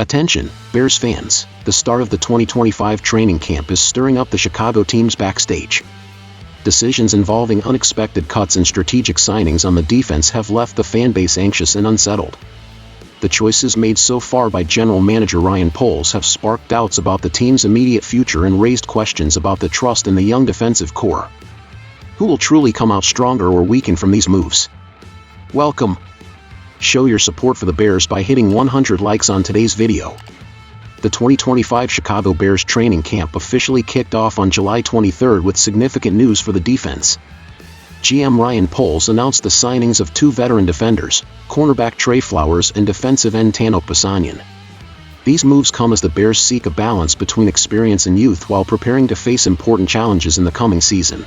Attention, Bears fans, the start of the 2025 training camp is stirring up the Chicago team's backstage. Decisions involving unexpected cuts and strategic signings on the defense have left the fan base anxious and unsettled. The choices made so far by General Manager Ryan Poles have sparked doubts about the team's immediate future and raised questions about the trust in the young defensive core. Who will truly come out stronger or weaken from these moves? Welcome. Show your support for the Bears by hitting 100 likes on today's video. The 2025 Chicago Bears training camp officially kicked off on July 23 with significant news for the defense. GM Ryan Poles announced the signings of two veteran defenders, cornerback Trey Flowers and defensive end Tanok Pasanyan. These moves come as the Bears seek a balance between experience and youth while preparing to face important challenges in the coming season.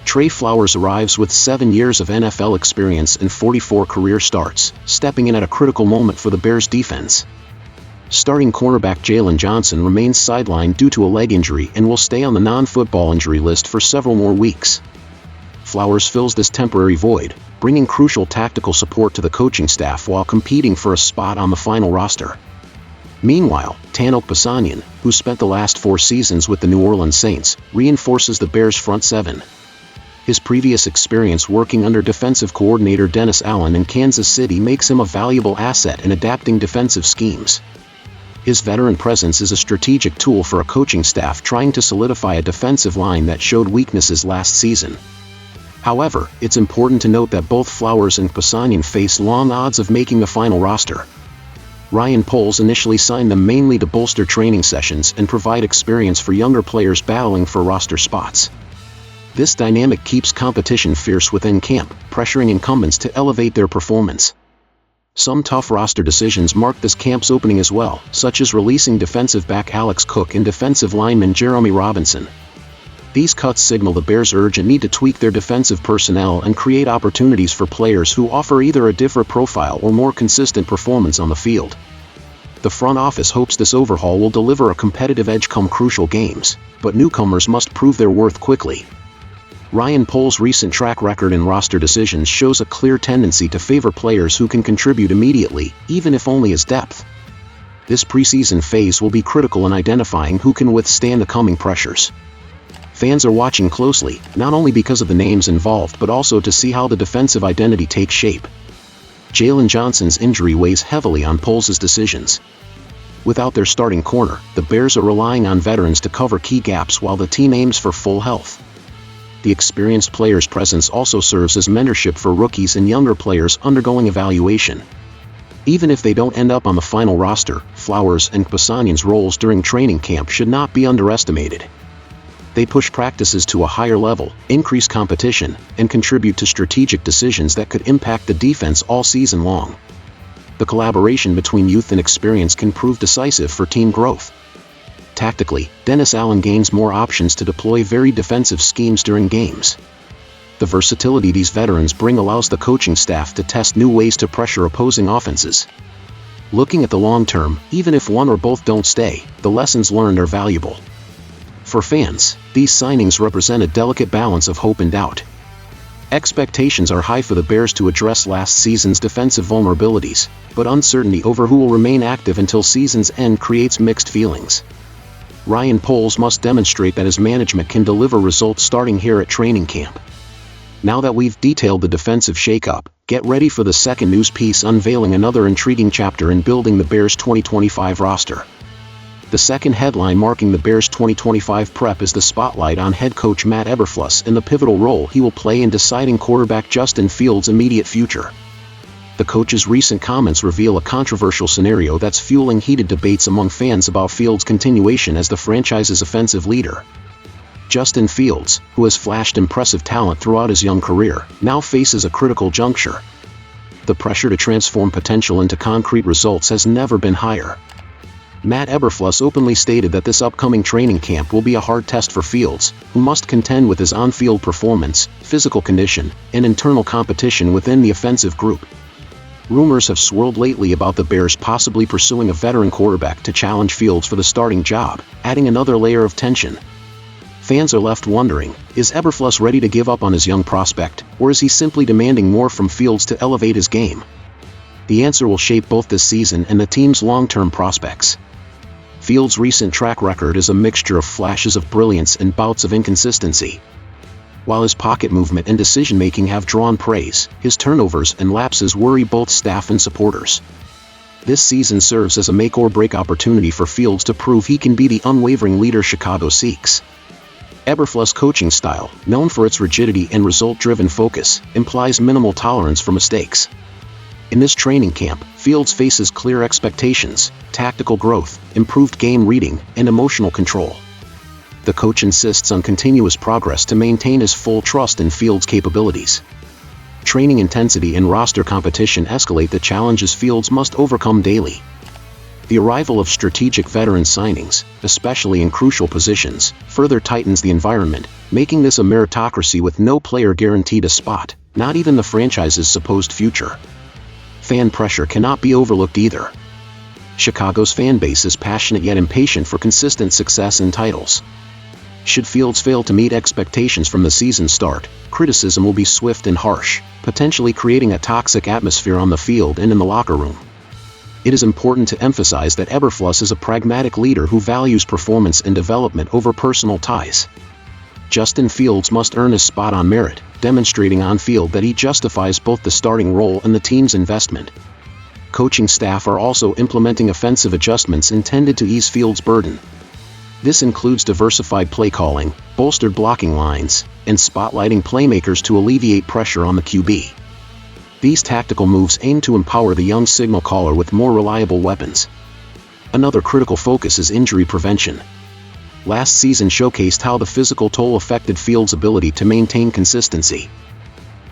Trey Flowers arrives with 7 years of NFL experience and 44 career starts, stepping in at a critical moment for the Bears defense. Starting cornerback Jalen Johnson remains sidelined due to a leg injury and will stay on the non-football injury list for several more weeks. Flowers fills this temporary void, bringing crucial tactical support to the coaching staff while competing for a spot on the final roster. Meanwhile, Tanok Pasanyan, who spent the last 4 seasons with the New Orleans Saints, reinforces the Bears' front seven. His previous experience working under defensive coordinator Dennis Allen in Kansas City makes him a valuable asset in adapting defensive schemes. His veteran presence is a strategic tool for a coaching staff trying to solidify a defensive line that showed weaknesses last season. However, it's important to note that both Flowers and Pasanyan face long odds of making the final roster. Ryan Poles initially signed them mainly to bolster training sessions and provide experience for younger players battling for roster spots. This dynamic keeps competition fierce within camp, pressuring incumbents to elevate their performance. Some tough roster decisions mark this camp's opening as well, such as releasing defensive back Alex Cook and defensive lineman Jeremy Robinson. These cuts signal the Bears' urgent need to tweak their defensive personnel and create opportunities for players who offer either a different profile or more consistent performance on the field. The front office hopes this overhaul will deliver a competitive edge come crucial games, but newcomers must prove their worth quickly. Ryan Poles' recent track record in roster decisions shows a clear tendency to favor players who can contribute immediately, even if only as depth. This preseason phase will be critical in identifying who can withstand the coming pressures. Fans are watching closely, not only because of the names involved but also to see how the defensive identity takes shape. Jalen Johnson's injury weighs heavily on Poles' decisions. Without their starting corner, the Bears are relying on veterans to cover key gaps while the team aims for full health. The experienced player's presence also serves as mentorship for rookies and younger players undergoing evaluation. Even if they don't end up on the final roster, Flowers and Pasanyan's roles during training camp should not be underestimated. They push practices to a higher level, increase competition, and contribute to strategic decisions that could impact the defense all season long. The collaboration between youth and experience can prove decisive for team growth. Tactically, Dennis Allen gains more options to deploy varied defensive schemes during games. The versatility these veterans bring allows the coaching staff to test new ways to pressure opposing offenses. Looking at the long term, even if one or both don't stay, the lessons learned are valuable. For fans, these signings represent a delicate balance of hope and doubt. Expectations are high for the Bears to address last season's defensive vulnerabilities, but uncertainty over who will remain active until season's end creates mixed feelings. Ryan Poles must demonstrate that his management can deliver results starting here at training camp. Now that we've detailed the defensive shakeup, get ready for the second news piece unveiling another intriguing chapter in building the Bears' 2025 roster. The second headline marking the Bears' 2025 prep is the spotlight on head coach Matt Eberflus and the pivotal role he will play in deciding quarterback Justin Fields' immediate future. The coach's recent comments reveal a controversial scenario that's fueling heated debates among fans about Fields' continuation as the franchise's offensive leader. Justin Fields, who has flashed impressive talent throughout his young career, now faces a critical juncture. The pressure to transform potential into concrete results has never been higher. Matt Eberflus openly stated that this upcoming training camp will be a hard test for Fields, who must contend with his on-field performance, physical condition, and internal competition within the offensive group. Rumors have swirled lately about the Bears possibly pursuing a veteran quarterback to challenge Fields for the starting job, adding another layer of tension. Fans are left wondering, is Eberflus ready to give up on his young prospect, or is he simply demanding more from Fields to elevate his game? The answer will shape both this season and the team's long-term prospects. Fields' recent track record is a mixture of flashes of brilliance and bouts of inconsistency. While his pocket movement and decision-making have drawn praise, his turnovers and lapses worry both staff and supporters. This season serves as a make-or-break opportunity for Fields to prove he can be the unwavering leader Chicago seeks. Eberflus' coaching style, known for its rigidity and result-driven focus, implies minimal tolerance for mistakes. In this training camp, Fields faces clear expectations, tactical growth, improved game reading, and emotional control. The coach insists on continuous progress to maintain his full trust in Fields' capabilities. Training intensity and roster competition escalate the challenges Fields must overcome daily. The arrival of strategic veteran signings, especially in crucial positions, further tightens the environment, making this a meritocracy with no player guaranteed a spot, not even the franchise's supposed future. Fan pressure cannot be overlooked either. Chicago's fan base is passionate yet impatient for consistent success and titles. Should Fields fail to meet expectations from the season start, criticism will be swift and harsh, potentially creating a toxic atmosphere on the field and in the locker room. It is important to emphasize that Eberflus is a pragmatic leader who values performance and development over personal ties. Justin Fields must earn his spot on merit, demonstrating on-field that he justifies both the starting role and the team's investment. Coaching staff are also implementing offensive adjustments intended to ease Fields' burden. This includes diversified play calling, bolstered blocking lines, and spotlighting playmakers to alleviate pressure on the QB. These tactical moves aim to empower the young signal caller with more reliable weapons. Another critical focus is injury prevention. Last season showcased how the physical toll affected Fields' ability to maintain consistency.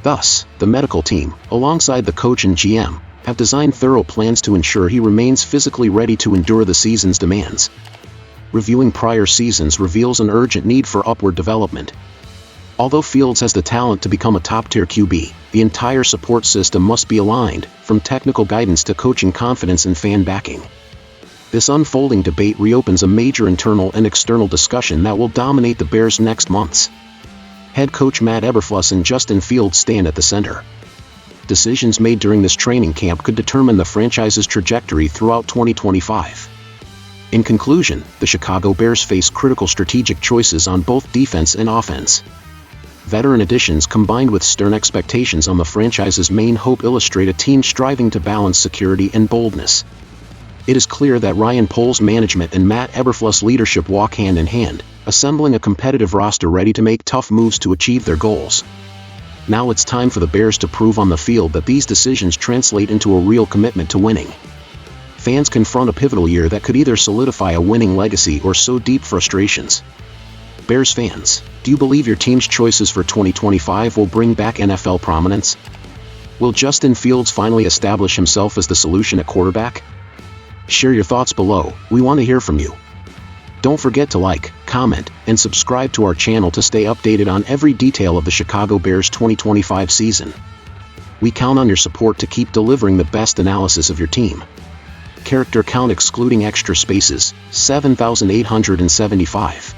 Thus, the medical team, alongside the coach and GM, have designed thorough plans to ensure he remains physically ready to endure the season's demands. Reviewing prior seasons reveals an urgent need for upward development. Although Fields has the talent to become a top-tier QB, the entire support system must be aligned, from technical guidance to coaching confidence and fan backing. This unfolding debate reopens a major internal and external discussion that will dominate the Bears' next months. Head coach Matt Eberflus and Justin Fields stand at the center. Decisions made during this training camp could determine the franchise's trajectory throughout 2025. In conclusion, the Chicago Bears face critical strategic choices on both defense and offense. Veteran additions combined with stern expectations on the franchise's main hope illustrate a team striving to balance security and boldness. It is clear that Ryan Poles' management and Matt Eberflus' leadership walk hand in hand, assembling a competitive roster ready to make tough moves to achieve their goals. Now it's time for the Bears to prove on the field that these decisions translate into a real commitment to winning. Fans confront a pivotal year that could either solidify a winning legacy or sow deep frustrations. Bears fans, do you believe your team's choices for 2025 will bring back NFL prominence? Will Justin Fields finally establish himself as the solution at quarterback? Share your thoughts below, we want to hear from you. Don't forget to like, comment, and subscribe to our channel to stay updated on every detail of the Chicago Bears 2025 season. We count on your support to keep delivering the best analysis of your team. Character count excluding extra spaces, 7,875.